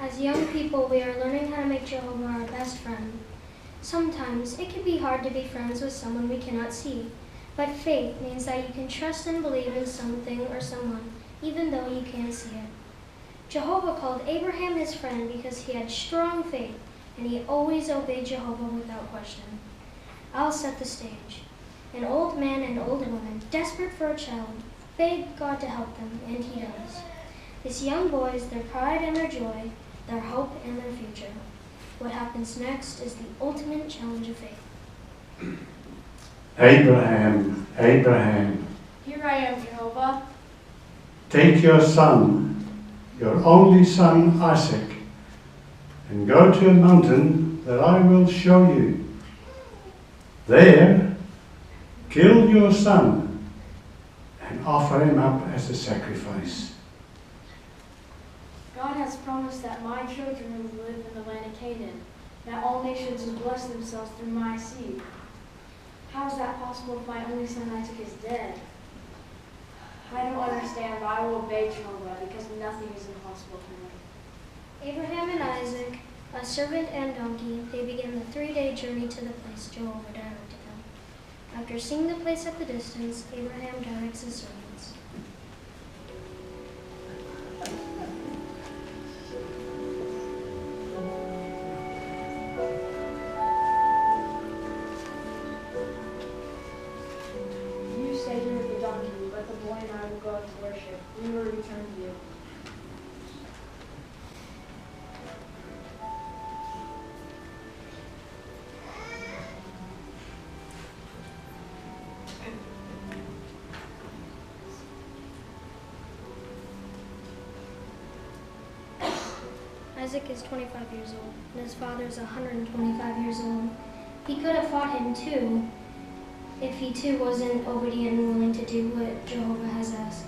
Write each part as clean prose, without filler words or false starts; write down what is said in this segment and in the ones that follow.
As young people, we are learning how to make Jehovah our best friend. Sometimes it can be hard to be friends with someone we cannot see, but faith means that you can trust and believe in something or someone, even though you can't see it. Jehovah called Abraham his friend because he had strong faith, and he always obeyed Jehovah without question. I'll set the stage. An old man and old woman, desperate for a child, beg God to help them, and he does. This young boy is their pride and their joy, their hope and their future. What happens next is the ultimate challenge of faith. Abraham, Abraham, Here I am, Jehovah. take your son, your only son Isaac, and go to a mountain that I will show you. There, kill your son and offer him up as a sacrifice. God has promised that my children will live in the land of Canaan, that all nations will bless themselves through my seed. How is that possible if my only son Isaac is dead? I don't understand, but I will obey Jehovah because nothing is impossible for me. Abraham and Isaac, a servant and donkey, they begin the 3-day journey to the place Jehovah directed them. After seeing the place at the distance, Abraham directs his servants. You stay here with the donkey, but the boy and I will go to worship. We will return to you. Isaac is 25 years old, and his father is 125 years old. He could have fought him too, if he too wasn't obedient and willing to do what Jehovah has asked.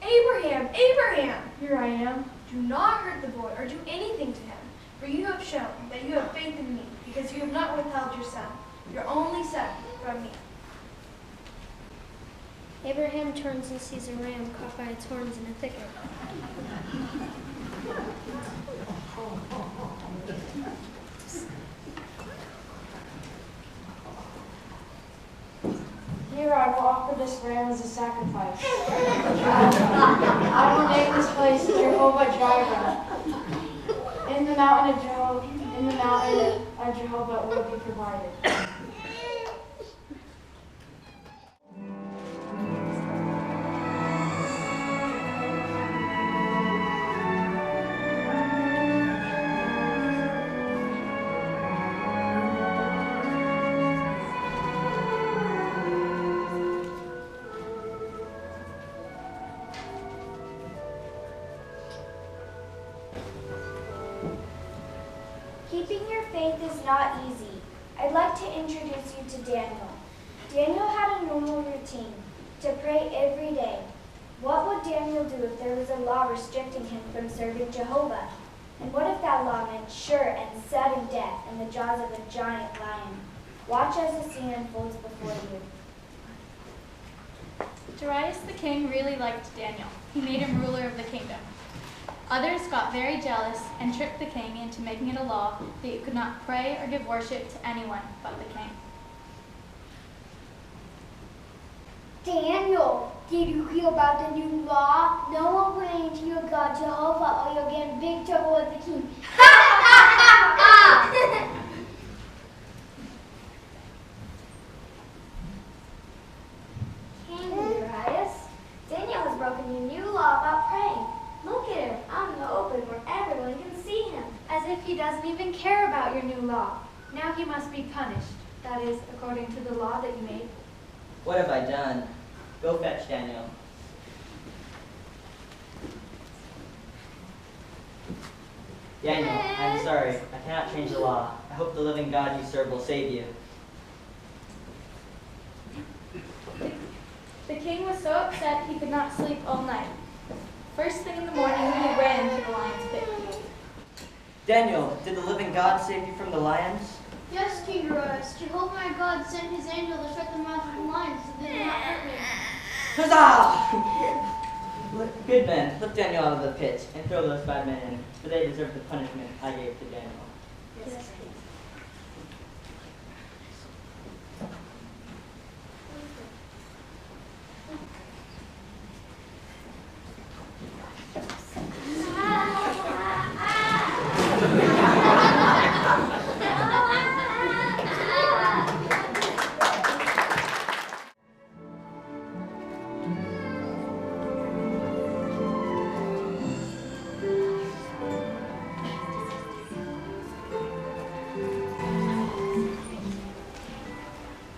Abraham, Abraham! Here I am. Do not hurt the boy or do anything to him, for you have shown that you have faith in me, because you have not withheld your son, your only son, from me. Abraham turns and sees a ram caught by its horns in a thicket. Here I will offer this ram as a sacrifice. I will name this place Jehovah Jireh. In the mountain of Jehovah will be provided. Keeping your faith is not easy. I'd like to introduce you to Daniel. Daniel had a normal routine, to pray every day. What would Daniel do if there was a law restricting him from serving Jehovah? And what if that law meant sure and sudden death in the jaws of a giant lion? Watch as the scene unfolds before you. Darius the king really liked Daniel. He made him ruler of the kingdom. Others got very jealous and tricked the king into making it a law that you could not pray or give worship to anyone but the king. Daniel, did you hear about the new law? No one praying to your God Jehovah or you'll get in big trouble with the king. King Darius, Daniel has broken a new law about praying. Look at him, out in the open where everyone can see him. As if he doesn't even care about your new law. Now he must be punished. That is, according to the law that you made. What have I done? Go fetch Daniel. Daniel, I'm sorry. I cannot change the law. I hope the living God you serve will save you. The king was so upset he could not sleep all night. First thing in the morning, Daniel, did the living God save you from the lions? Yes, King Darius. Jehovah my God sent his angel to shut the mouths of the lions so they did not hurt me. Huzzah! Good men, lift Daniel out of the pit and throw those bad men in, for they deserve the punishment I gave to Daniel. Yes, King.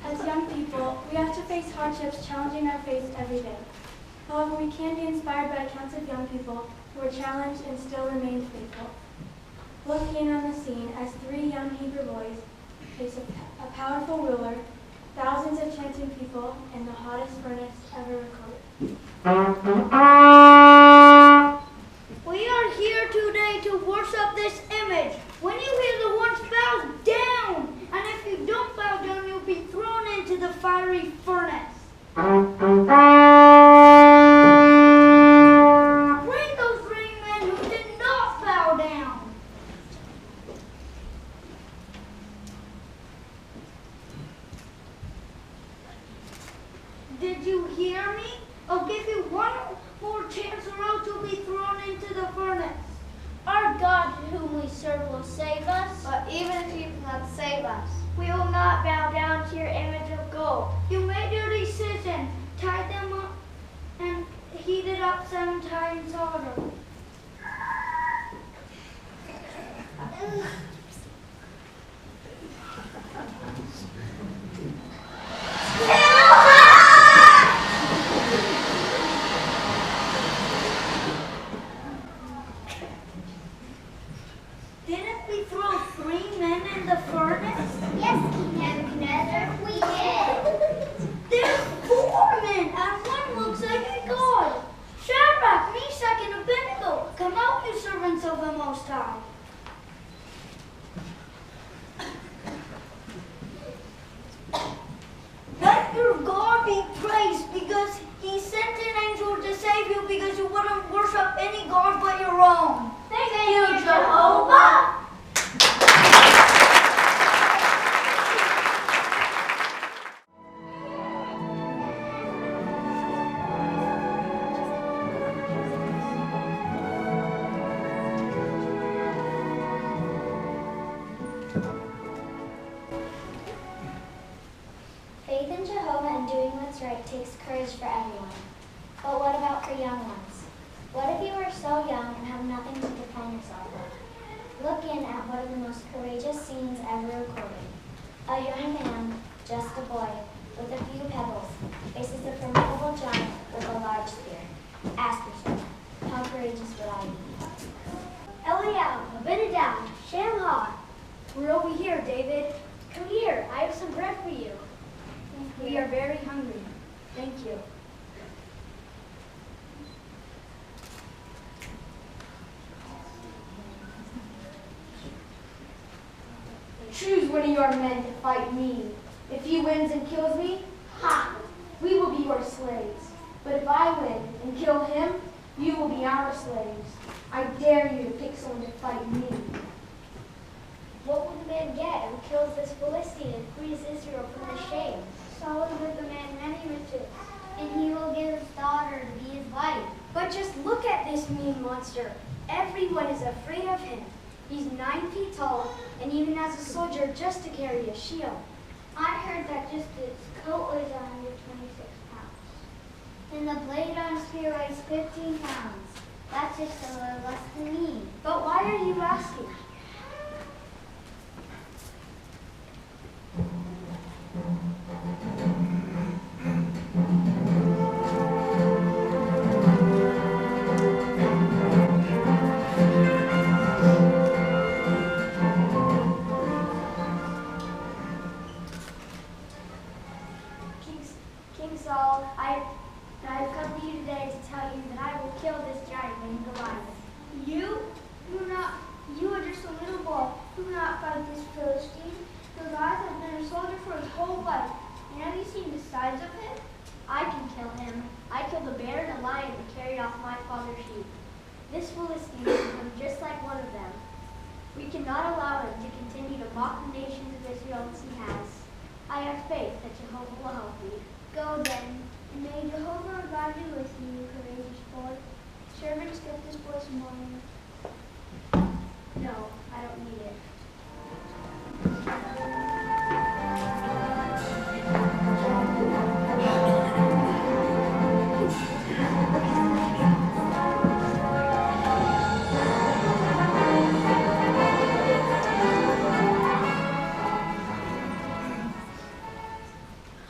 As young people, we have to face hardships challenging our faith every day. However, we can be inspired by accounts of young people who were challenged and still remained faithful. Look in on the scene as 3 young Hebrew boys face a powerful ruler, thousands of chanting people, and the hottest furnace ever recorded. We are here today to worship this image. When you hear the words, bow down. And if you don't bow down, you'll be thrown into the fiery furnace. Bring those 3 men who did not bow down. Did you hear me? I'll give you one more chance or else you'll be thrown into the furnace. Our God, whom we serve, will save us. But even if you cannot save us, we will not bow down to your image of gold. You made your decision. Tie them up and heat it up 7 times harder. Didn't we throw 3 men in the furnace? Yes, King Nebuchadnezzar, we did. There's 4 men, and one looks like a god. Shadrach, Meshach, and Abednego, come out, you servants of the Most High. Let your God be praised, because he sent an angel to save you, because you wouldn't worship any god but your own. Thank you, Jehovah. Faith in Jehovah and doing what's right takes courage for everyone. But what about for young ones? What if you are so young and have nothing to defend yourself with? Look in at one of the most courageous scenes ever recorded. A young man, just a boy, with a few pebbles, faces a formidable giant with a large spear. Ask yourself, how courageous would I be? Eliab, Abinadab, Shamgar. We're over here, David. Come here, I have some bread for you. We are very hungry. Thank you. Choose one of your men to fight me. If he wins and kills me, ha! We will be your slaves. But if I win and kill him, you will be our slaves. I dare you to pick someone to fight me. What would the man get who kills this Philistine and frees Israel from the shame? Saul will give the man many riches, and he will give his daughter to be his wife. But just look at this mean monster. Everyone is afraid of him. He's 9 feet tall and even has a soldier just to carry a shield. I heard that just his coat weighs 126 pounds. And the blade on his spear weighs 15 pounds. That's just a little less than me. But why are you asking? King Saul, I've come to you today to tell you that I will kill this giant named Goliath. You? You are just a little off my father's sheep. This Philistine will become just like one of them. We cannot allow him to continue to mock the nations of Israel as he has. I have faith that Jehovah will help me. Go then, and may Jehovah our God be with you, courageous boy. Servants, get this boy some wine. No, I don't need it.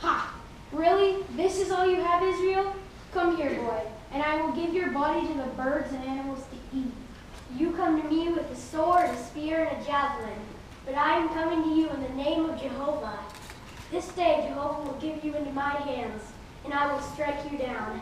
Ha! Really? This is all you have, Israel? Come here, boy, and I will give your body to the birds and animals to eat. You come to me with a sword, a spear, and a javelin, but I am coming to you in the name of Jehovah. This day Jehovah will give you into my hands, and I will strike you down.